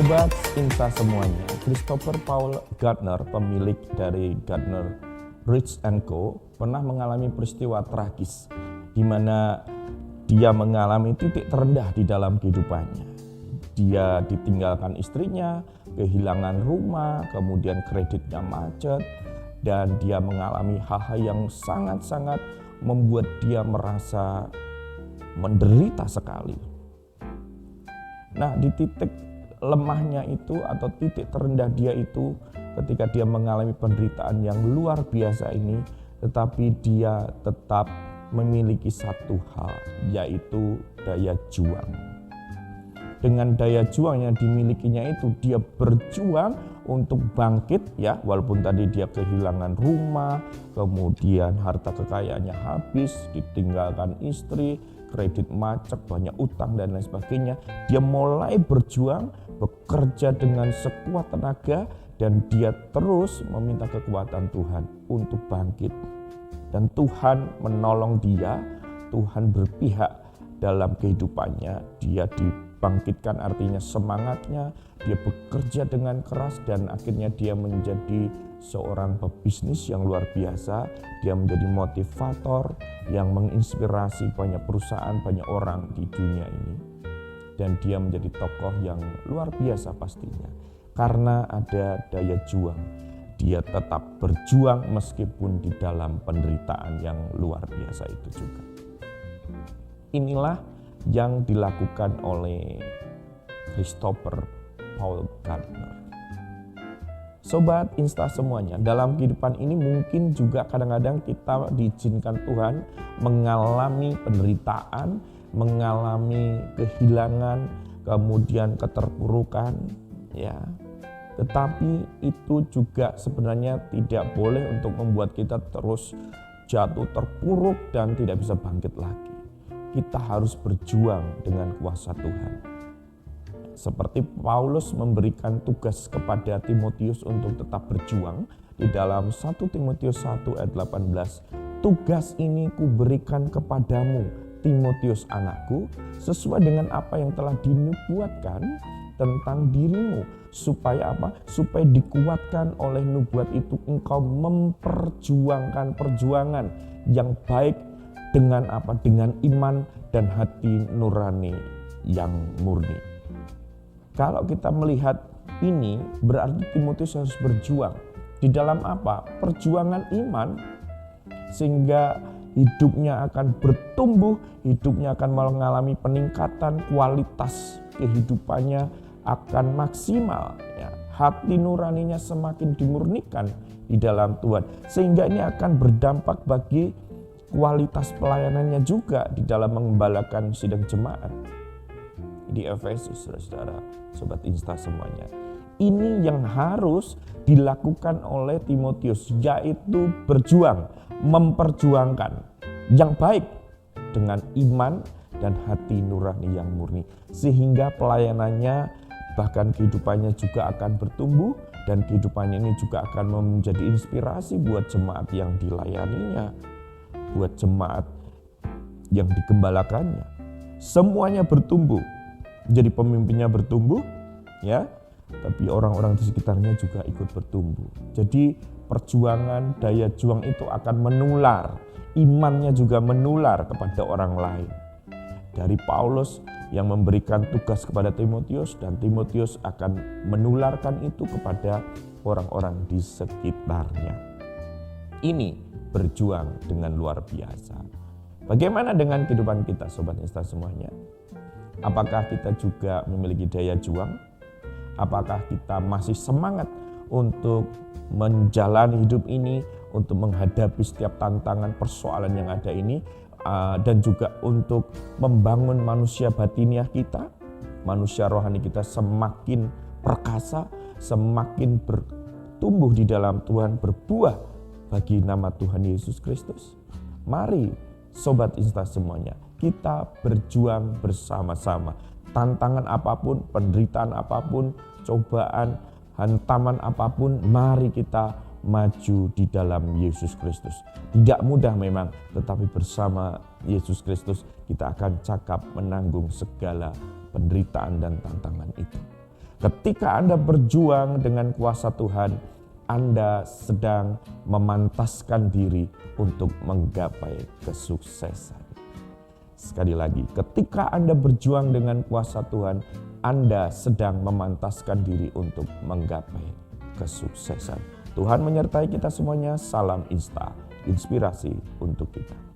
Sobat Insta semuanya, Christopher Paul Gardner, pemilik dari Gardner Rich & Co, pernah mengalami peristiwa tragis di mana dia mengalami titik terendah di dalam kehidupannya. Dia ditinggalkan istrinya, kehilangan rumah, kemudian kreditnya macet, dan dia mengalami hal-hal yang sangat-sangat membuat dia merasa menderita sekali. Nah, di titik lemahnya itu atau titik terendah dia itu ketika dia mengalami penderitaan yang luar biasa ini, tetapi dia tetap memiliki satu hal, yaitu daya juang. Dengan daya juang yang dimilikinya itu, dia berjuang untuk bangkit ya, walaupun tadi dia kehilangan rumah, kemudian harta kekayaannya habis, ditinggalkan istri, kredit macet, banyak utang dan lain sebagainya. Dia mulai berjuang, bekerja dengan sekuat tenaga, dan dia terus meminta kekuatan Tuhan untuk bangkit. Dan Tuhan menolong dia, Tuhan berpihak dalam kehidupannya. Dia dibangkitkan, artinya semangatnya, dia bekerja dengan keras, dan akhirnya dia menjadi seorang pebisnis yang luar biasa. Dia menjadi motivator yang menginspirasi banyak perusahaan, banyak orang di dunia ini. Dan dia menjadi tokoh yang luar biasa pastinya. Karena ada daya juang. Dia tetap berjuang meskipun di dalam penderitaan yang luar biasa itu juga. Inilah yang dilakukan oleh Christopher Paul Gardner. Sobat Insta semuanya, dalam kehidupan ini mungkin juga kadang-kadang kita diizinkan Tuhan mengalami penderitaan, mengalami kehilangan, kemudian keterpurukan, ya. Tetapi itu juga sebenarnya tidak boleh untuk membuat kita terus jatuh terpuruk dan tidak bisa bangkit lagi. Kita harus berjuang dengan kuasa Tuhan. Seperti Paulus memberikan tugas kepada Timotius untuk tetap berjuang di dalam 1 Timotius 1 ayat 18. Tugas ini kuberikan kepadamu, Timotius anakku, sesuai dengan apa yang telah dinubuatkan tentang dirimu. Supaya apa? Supaya dikuatkan oleh nubuat itu engkau memperjuangkan perjuangan yang baik dengan apa? Dengan iman dan hati nurani yang murni. Kalau kita melihat ini, berarti Timotius harus berjuang. Di dalam apa? Perjuangan iman, sehingga hidupnya akan bertumbuh, hidupnya akan mengalami peningkatan, kualitas kehidupannya akan maksimal. Ya. Hati nuraninya semakin dimurnikan di dalam Tuhan. Sehingga ini akan berdampak bagi kualitas pelayanannya juga di dalam mengembalakan sidang jemaat. Di Efesus, saudara, sobat Insta semuanya. Ini yang harus dilakukan oleh Timotius, yaitu berjuang, memperjuangkan yang baik dengan iman dan hati nurani yang murni. Sehingga pelayanannya, bahkan kehidupannya juga akan bertumbuh, dan kehidupannya ini juga akan menjadi inspirasi buat jemaat yang dilayaninya, buat jemaat yang digembalakannya. Semuanya bertumbuh. Jadi pemimpinnya bertumbuh, ya, tapi orang-orang di sekitarnya juga ikut bertumbuh. Jadi perjuangan, daya juang itu akan menular, imannya juga menular kepada orang lain. Dari Paulus yang memberikan tugas kepada Timotius, dan Timotius akan menularkan itu kepada orang-orang di sekitarnya. Ini berjuang dengan luar biasa. Bagaimana dengan kehidupan kita, sobat Insta semuanya? Apakah kita juga memiliki daya juang? Apakah kita masih semangat untuk menjalani hidup ini, untuk menghadapi setiap tantangan persoalan yang ada ini, dan juga untuk membangun manusia batiniah kita, manusia rohani kita semakin perkasa, semakin bertumbuh di dalam Tuhan, berbuah bagi nama Tuhan Yesus Kristus? Mari sobat Insta semuanya, kita berjuang bersama-sama. Tantangan apapun, penderitaan apapun, cobaan, hantaman apapun, mari kita maju di dalam Yesus Kristus. Tidak mudah memang, tetapi bersama Yesus Kristus kita akan cakap menanggung segala penderitaan dan tantangan itu. Ketika Anda berjuang dengan kuasa Tuhan, Anda sedang memantaskan diri untuk menggapai kesuksesan. Sekali lagi, ketika Anda berjuang dengan kuasa Tuhan, Anda sedang memantaskan diri untuk menggapai kesuksesan. Tuhan menyertai kita semuanya. Salam Insta, inspirasi untuk kita.